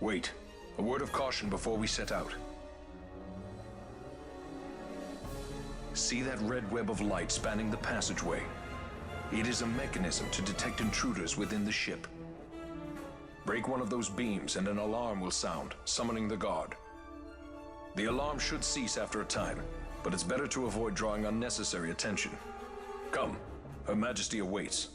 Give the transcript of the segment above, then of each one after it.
Wait. A word of caution before we set out. See that red web of light spanning the passageway? It is a mechanism to detect intruders within the ship. Break one of those beams and an alarm will sound, summoning the guard. The alarm should cease after a time, but it's better to avoid drawing unnecessary attention. Come, Her Majesty awaits.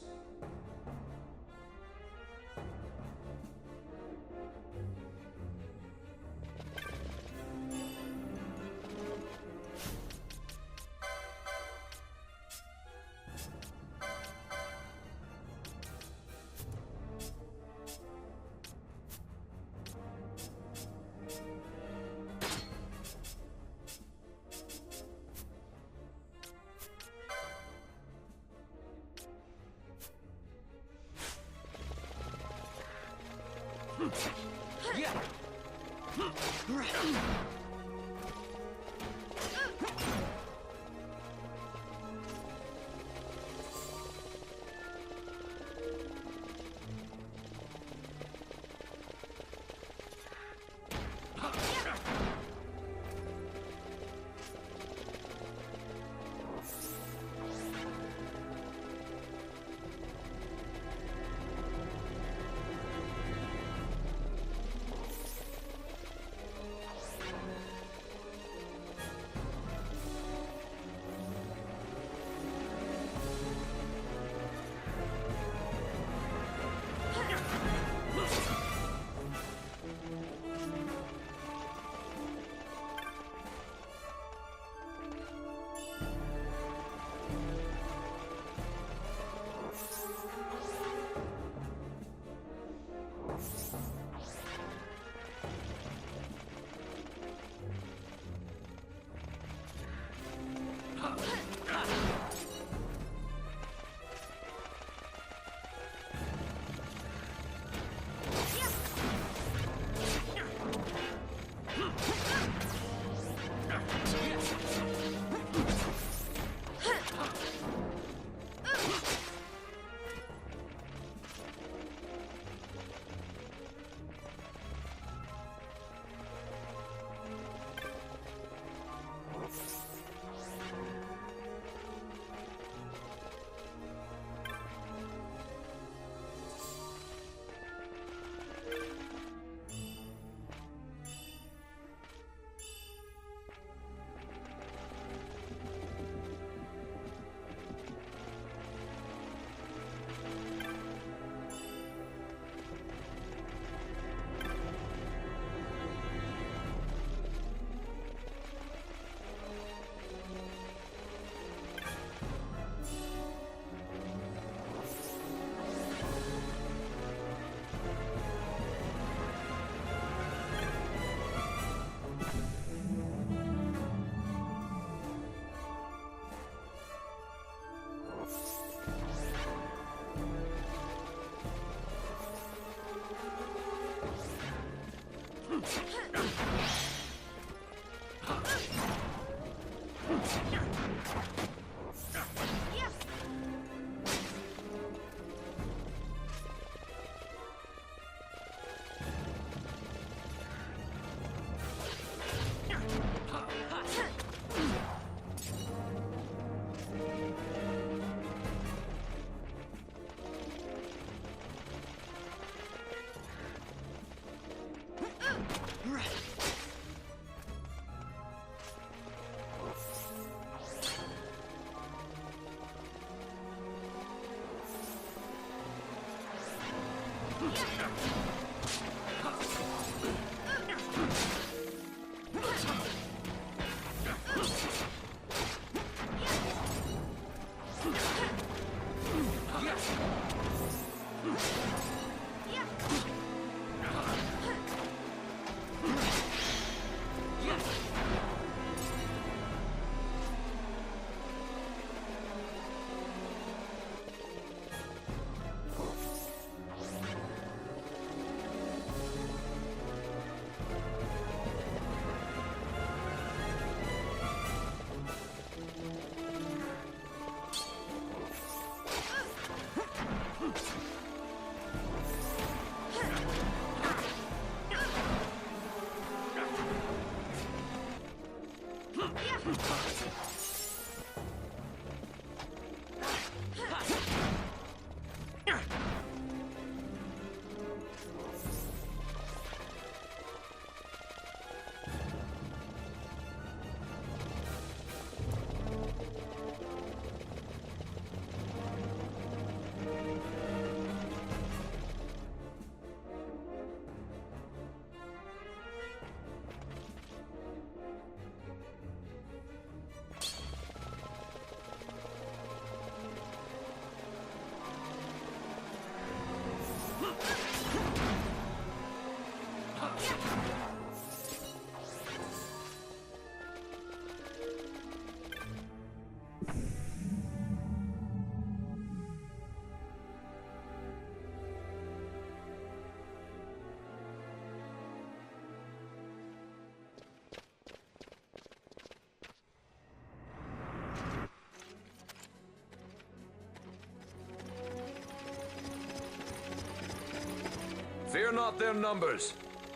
not their numbers.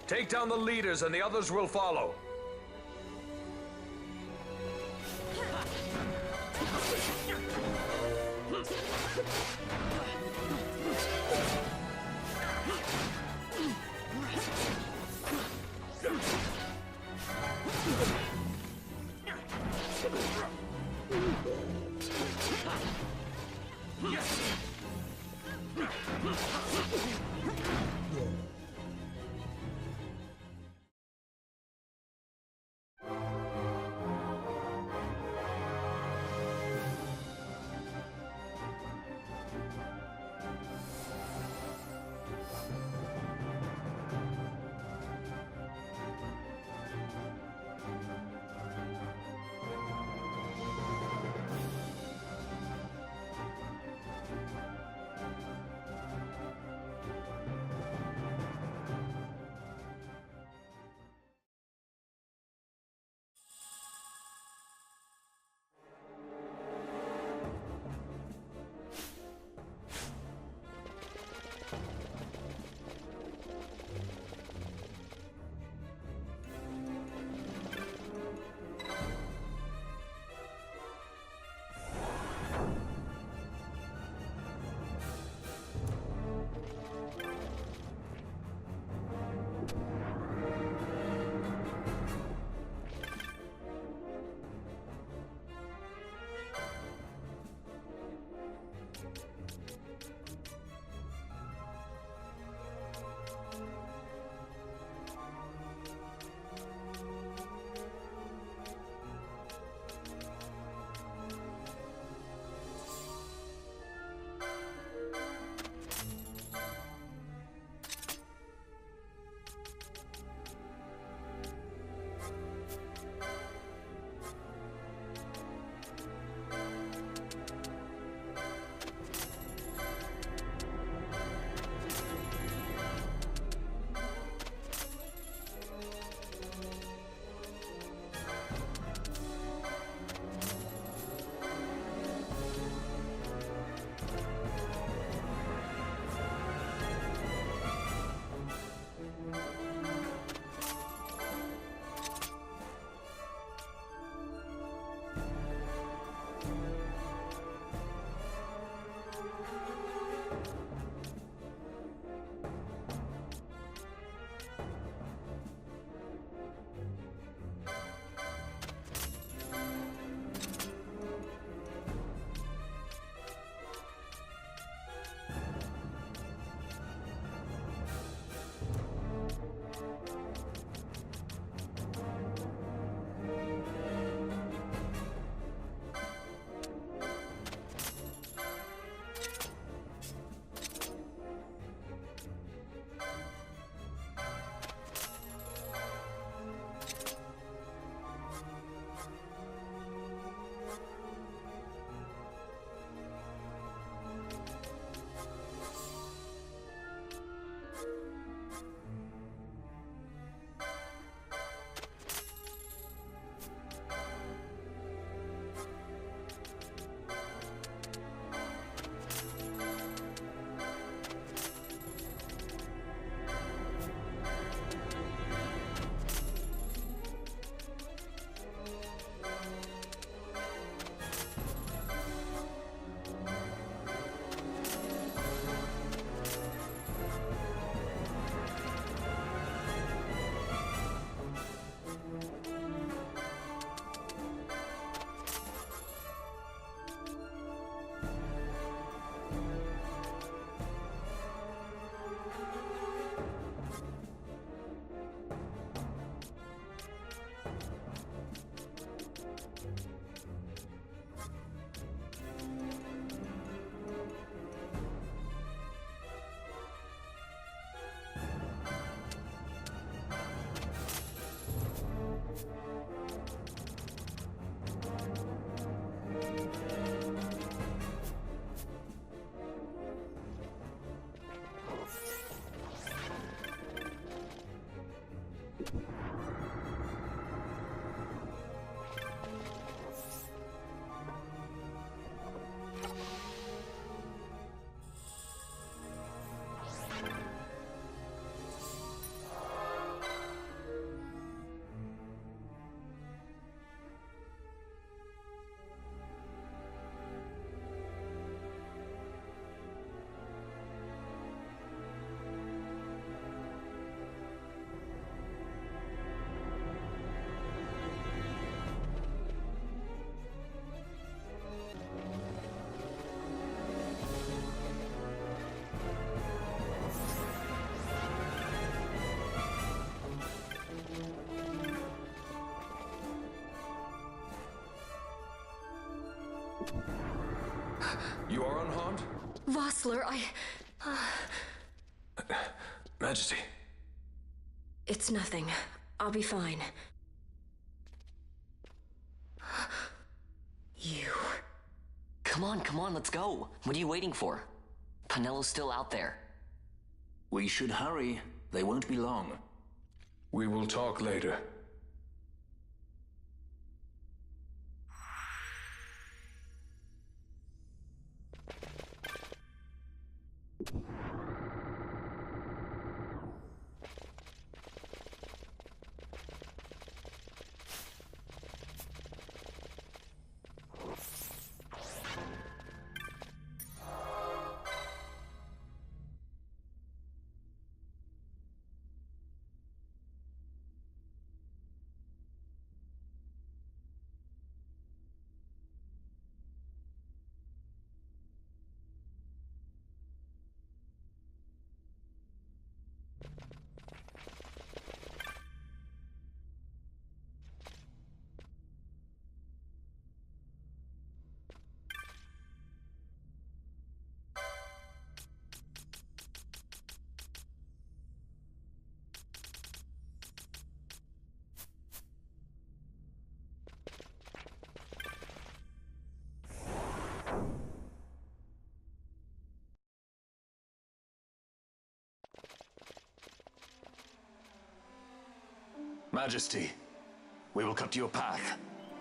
Take down the leaders and the others will follow. You are unharmed? Vossler, Majesty. It's nothing. I'll be fine. You... Come on, let's go. What are you waiting for? Panelo's still out there. We should hurry. They won't be long. We will talk later. Majesty, we will cut your path.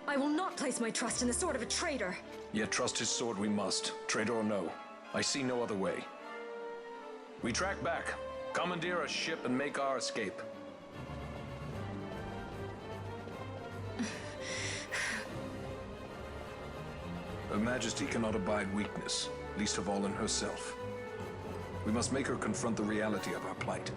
I will not place my trust in the sword of a traitor. Yet trust his sword we must, traitor or no. I see no other way. We track back, commandeer a ship and make our escape. Her Majesty cannot abide weakness, least of all in herself. We must make her confront the reality of our plight.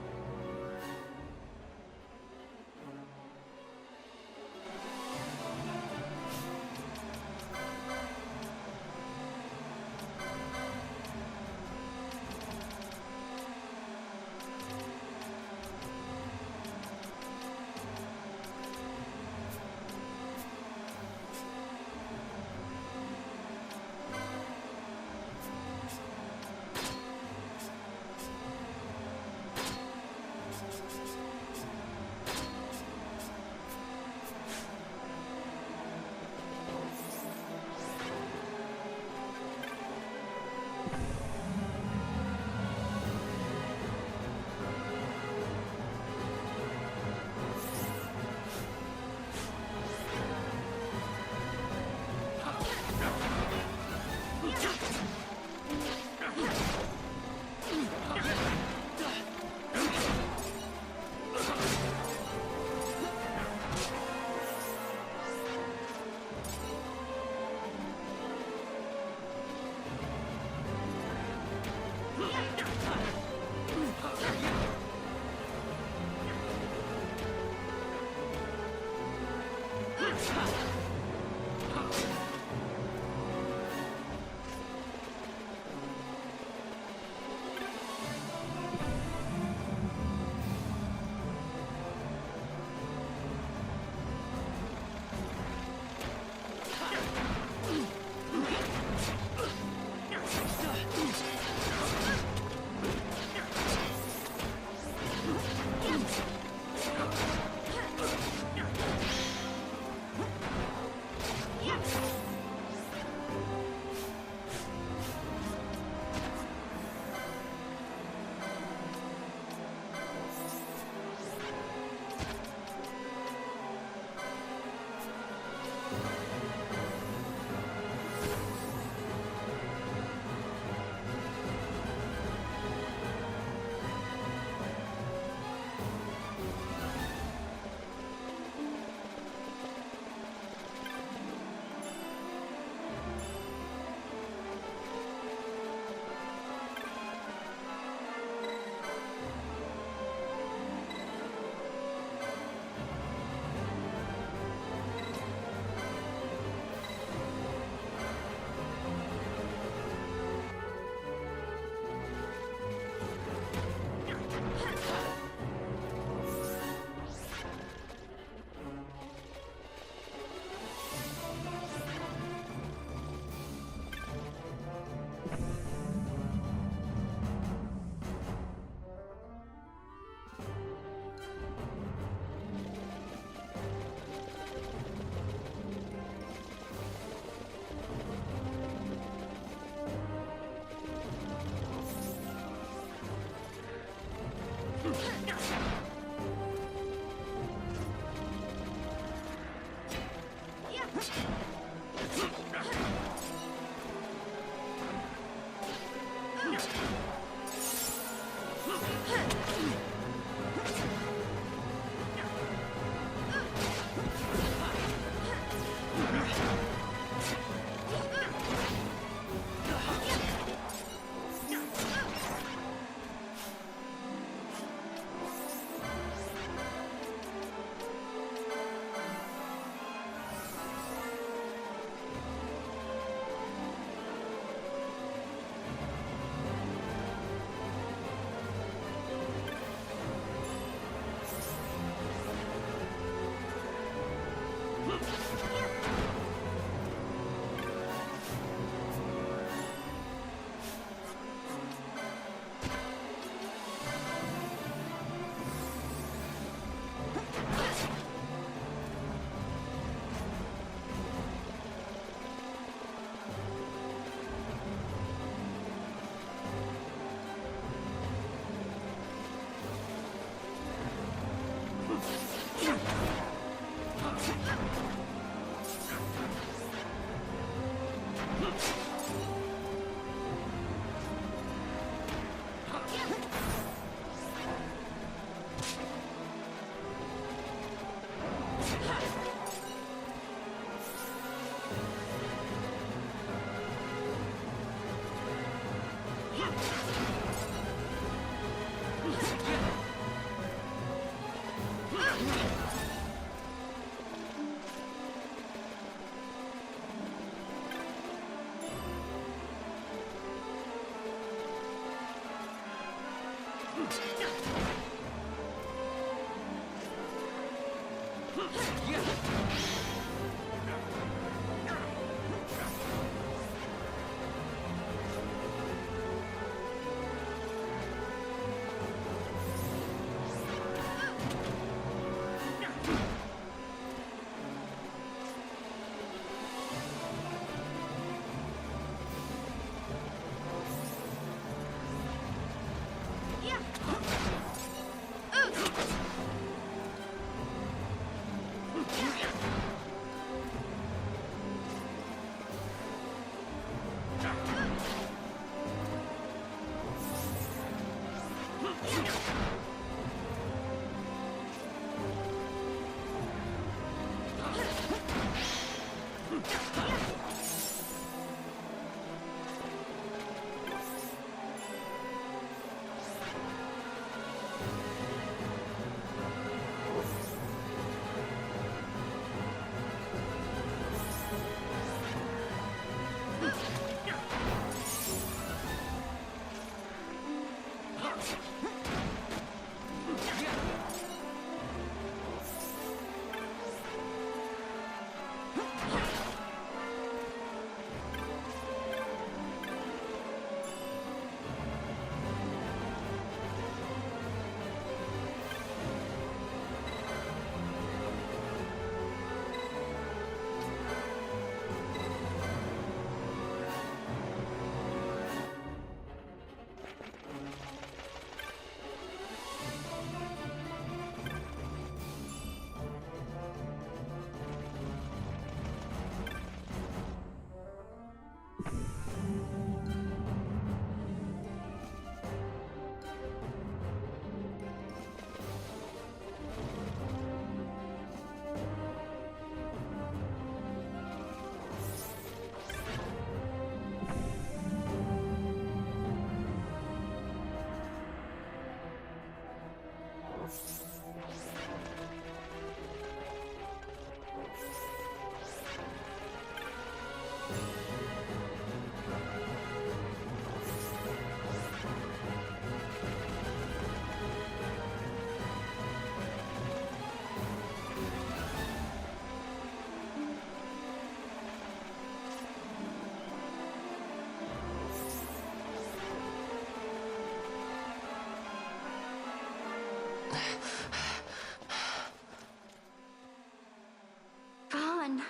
Vaughn.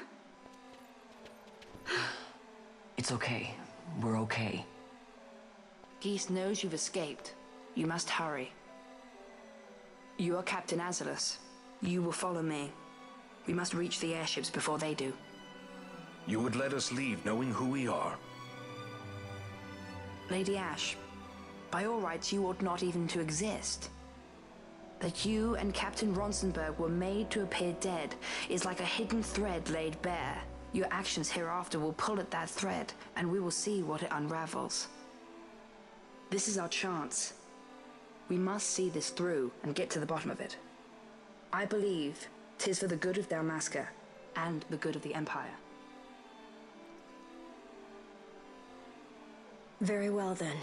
It's okay. We're okay. Geese knows you've escaped. You must hurry. You are Captain Azalus. You will follow me. We must reach the airships before they do. You would let us leave knowing who we are? Lady Ash, by all rights you ought not even to exist. That you and Captain Ronsenberg were made to appear dead is like a hidden thread laid bare. Your actions hereafter will pull at that thread, and we will see what it unravels. This is our chance. We must see this through and get to the bottom of it. I believe 'tis for the good of Dalmasca and the good of the Empire. Very well then.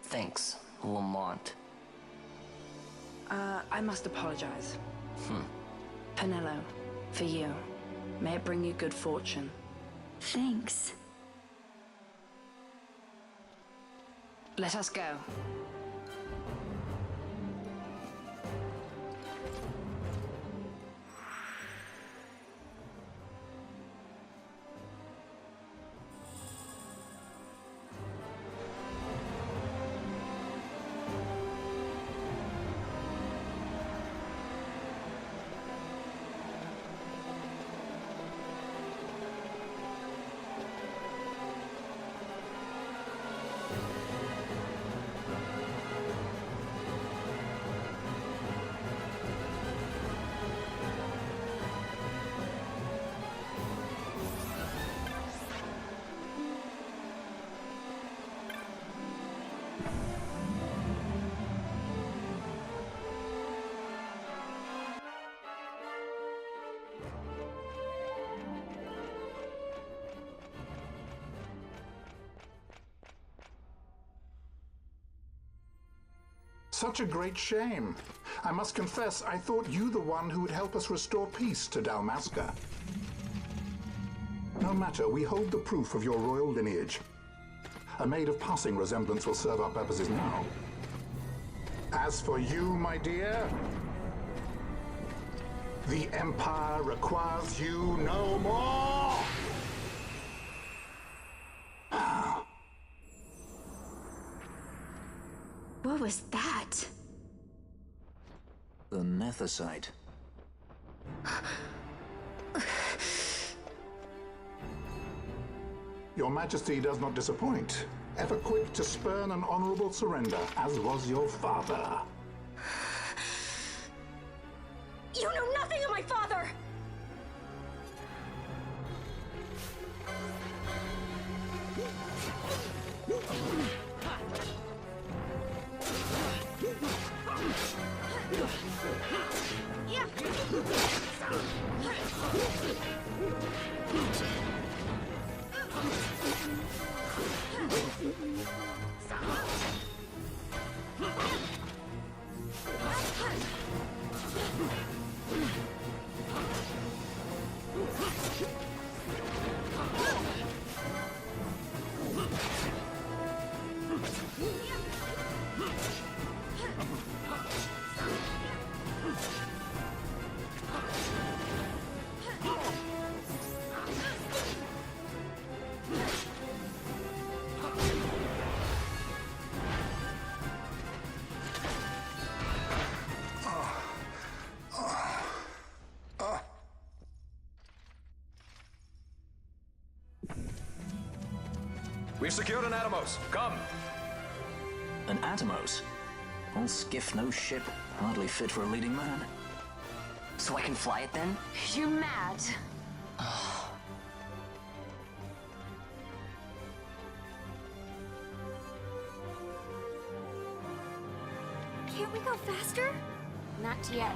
Thanks, Lamont. I must apologize. Penelo, for you. May it bring you good fortune. Thanks. Let us go. Such a great shame. I must confess, I thought you the one who would help us restore peace to Dalmasca. No matter, we hold the proof of your royal lineage. A maid of passing resemblance will serve our purposes now. As for you, my dear, the Empire requires you no more! What was that? The Nethicite. Your Majesty does not disappoint. Ever quick to spurn an honorable surrender, as was your father. You know nothing of my father! We've secured an Atomos. Come! An Atomos? All skiff, no ship. Hardly fit for a leading man. So I can fly it then? You're mad. Can't we go faster? Not yet.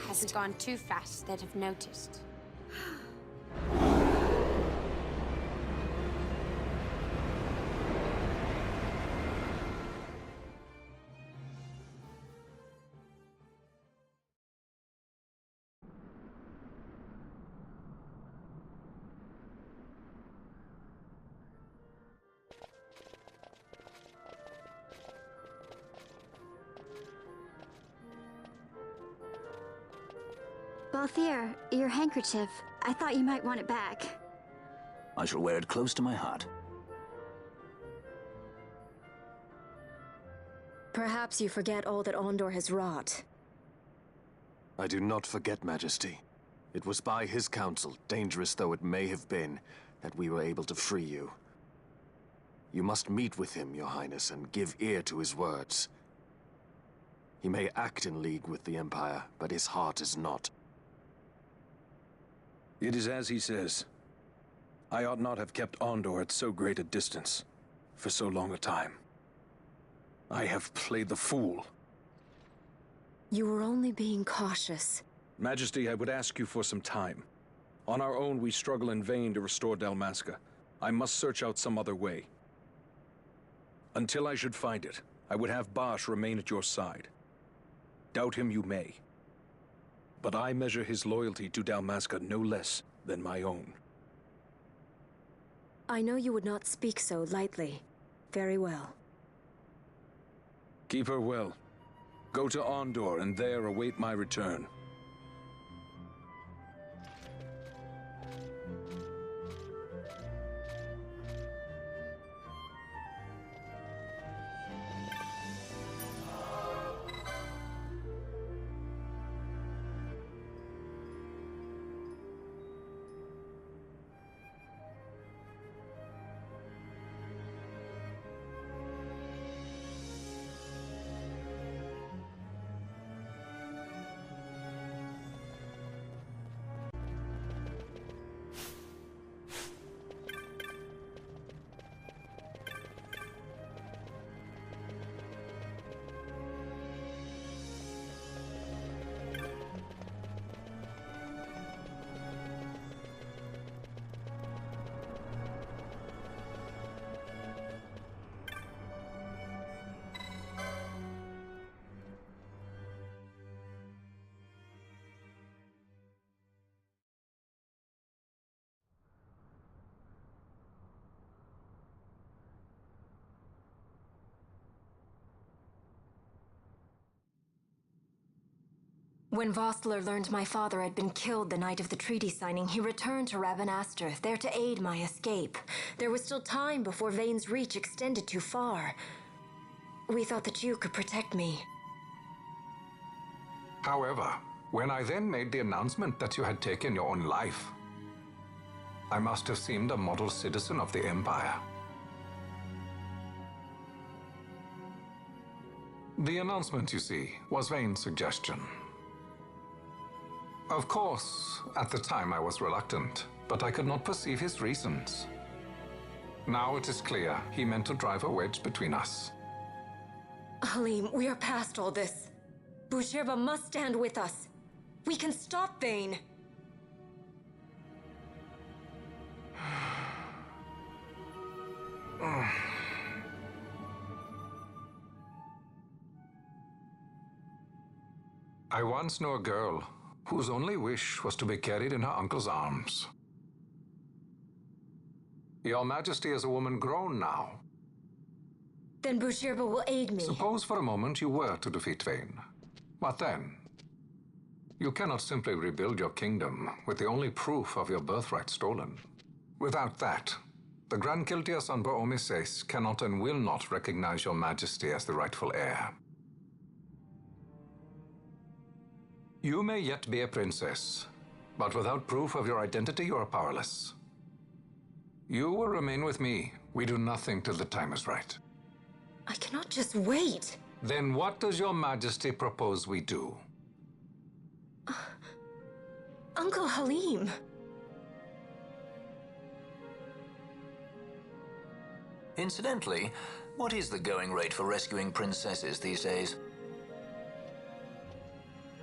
Hasn't gone too fast that I've noticed. Balthier, your handkerchief. I thought you might want it back. I shall wear it close to my heart. Perhaps you forget all that Ondor has wrought. I do not forget, Majesty. It was by his counsel, dangerous though it may have been, that we were able to free you. You must meet with him, Your Highness, and give ear to his words. He may act in league with the Empire, but his heart is not. It is as he says. I ought not have kept Ondor at so great a distance for so long a time. I have played the fool. You were only being cautious. Majesty, I would ask you for some time. On our own, we struggle in vain to restore Dalmasca. I must search out some other way. Until I should find it, I would have Bosch remain at your side. Doubt him you may. But I measure his loyalty to Dalmasca no less than my own. I know you would not speak so lightly. Very well. Keep her well. Go to Ondor and there await my return. When Vossler learned my father had been killed the night of the treaty signing, he returned to Ravenaster, there to aid my escape. There was still time before Vane's reach extended too far. We thought that you could protect me. However, when I then made the announcement that you had taken your own life, I must have seemed a model citizen of the Empire. The announcement, you see, was Vane's suggestion. Of course, at the time I was reluctant, but I could not perceive his reasons. Now it is clear he meant to drive a wedge between us. Halim, we are past all this. Bushirba must stand with us. We can stop Vane. I once knew a girl whose only wish was to be carried in her uncle's arms. Your Majesty is a woman grown now. Then Bushirba will aid me. Suppose for a moment you were to defeat Vane. What then? You cannot simply rebuild your kingdom with the only proof of your birthright stolen. Without that, the Grand Kiltias on Bo-Omises cannot and will not recognize your Majesty as the rightful heir. You may yet be a princess, but without proof of your identity, you are powerless. You will remain with me. We do nothing till the time is right. I cannot just wait. Then what does your Majesty propose we do? Uncle Halim. Incidentally, what is the going rate for rescuing princesses these days?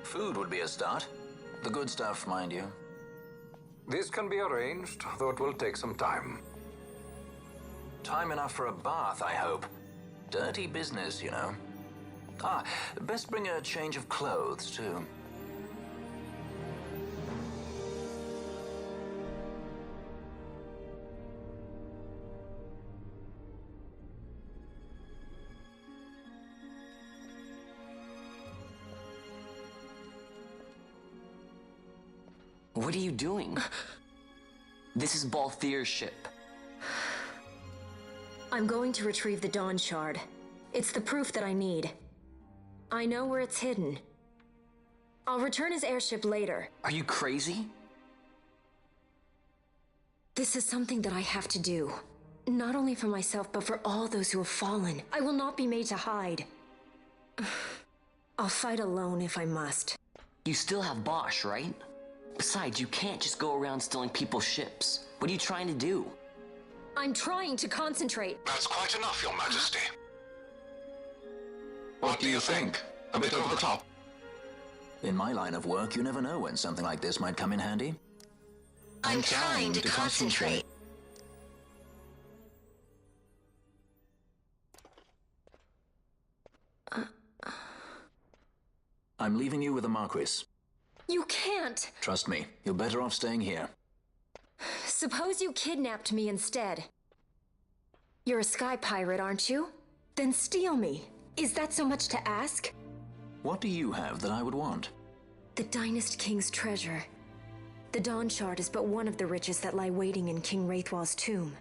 Food would be a start. The good stuff, mind you. This can be arranged, though it will take some time. Time enough for a bath, I hope. Dirty business, you know. Ah, best bring a change of clothes, too. What are you doing? This is Balthier's ship. I'm going to retrieve the Dawn Shard. It's the proof that I need. I know where it's hidden. I'll return his airship later. Are you crazy? This is something that I have to do. Not only for myself, but for all those who have fallen. I will not be made to hide. I'll fight alone if I must. You still have Bosch, right? Besides, you can't just go around stealing people's ships. What are you trying to do? I'm trying to concentrate. That's quite enough, Your Majesty. What do you think? A bit over the top? In my line of work, you never know when something like this might come in handy. I'm trying to concentrate. I'm leaving you with the Marquis. You can't! Trust me, you're better off staying here. Suppose you kidnapped me instead. You're a sky pirate, aren't you? Then steal me. Is that so much to ask? What do you have that I would want? The Dynast King's treasure. The Dawn Shard is but one of the riches that lie waiting in King Wraithwall's tomb.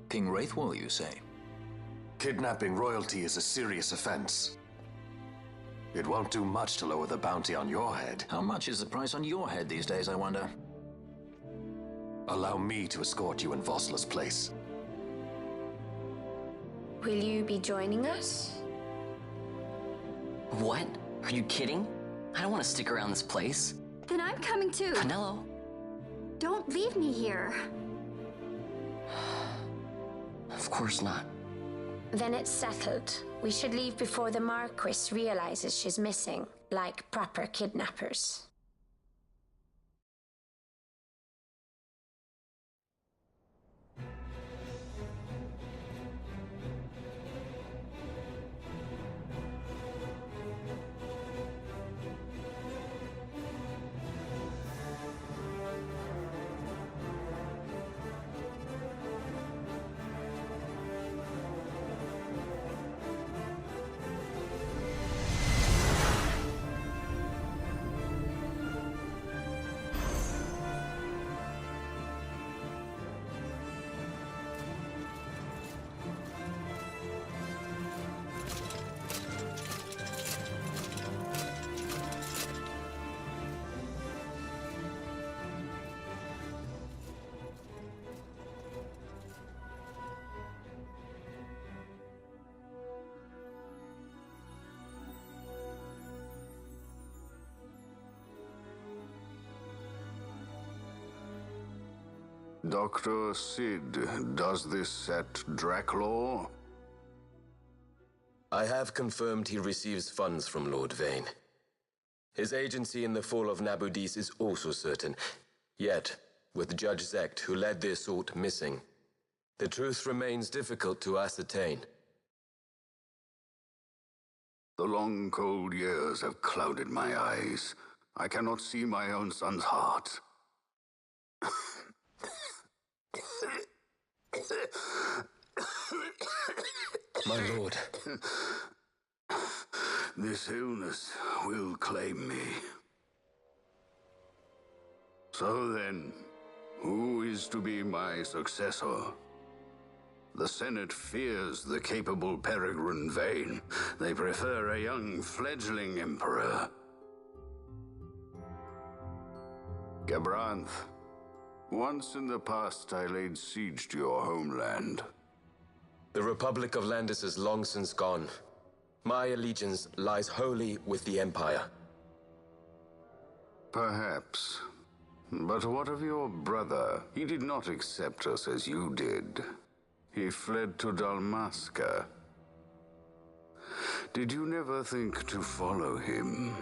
King Wraithwall, you say? Kidnapping royalty is a serious offense. It won't do much to lower the bounty on your head. How much is the price on your head these days, I wonder? Allow me to escort you in Vossler's place. Will you be joining us? What? Are you kidding? I don't want to stick around this place. Then I'm coming too. Penelo? Don't leave me here. Of course not. Then it's settled. We should leave before the Marquis realizes she's missing, like proper kidnappers. Dr. Sid, does this set Draclaw? I have confirmed he receives funds from Lord Vane. His agency in the fall of Nabudis is also certain. Yet, with Judge Zekt, who led the assault, missing, the truth remains difficult to ascertain. The long, cold years have clouded my eyes. I cannot see my own son's heart. My lord. This illness will claim me. So then, who is to be my successor? The Senate fears the capable Peregrine Vane. They prefer a young fledgling emperor. Gabranth, once in the past I laid siege to your homeland. The Republic of Landis is long since gone. My allegiance lies wholly with the Empire. Perhaps. But what of your brother? He did not accept us as you did. He fled to Dalmasca. Did you never think to follow him?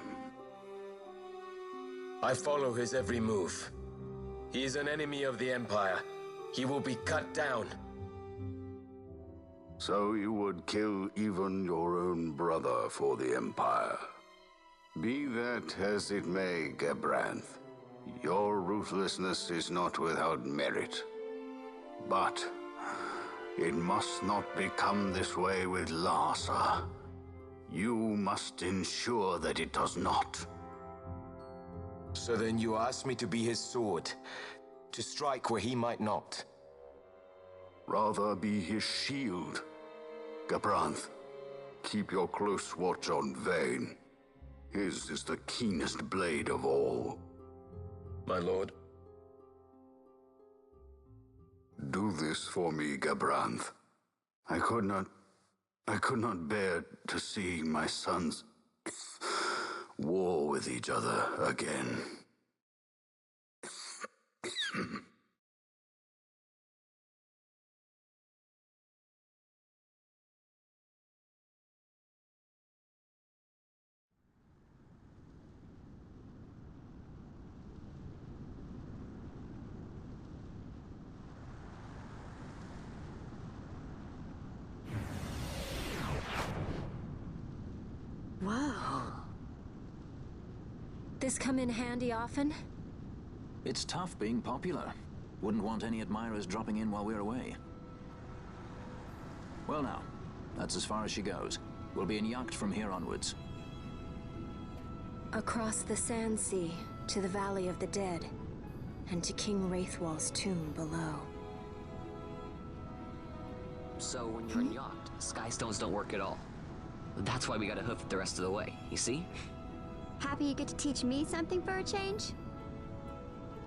I follow his every move. He is an enemy of the Empire. He will be cut down. So you would kill even your own brother for the Empire. Be that as it may, Gabranth, your ruthlessness is not without merit. But it must not become this way with Larsa. You must ensure that it does not. So then you ask me to be his sword, to strike where he might not. Rather be his shield. Gabranth, keep your close watch on Vane. His is the keenest blade of all. My lord. Do this for me, Gabranth. I could not bear to see my sons war with each other again. Whoa. This come in handy often? It's tough being popular. Wouldn't want any admirers dropping in while we're away. Well now, that's as far as she goes. We'll be in yacht from here onwards. Across the Sand Sea, to the Valley of the Dead, and to King Wraithwall's tomb below. So when you're in yacht, skystones don't work at all. That's why we gotta hoof it the rest of the way, you see? Happy you get to teach me something for a change?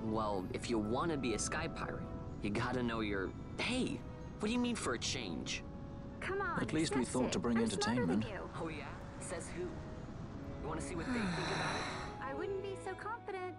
Well, if you want to be a sky pirate, you gotta know your... Hey, what do you mean for a change? Come on, At least we thought to bring I'm entertainment. Oh yeah? Says who? You want to see what they think about it? I wouldn't be so confident.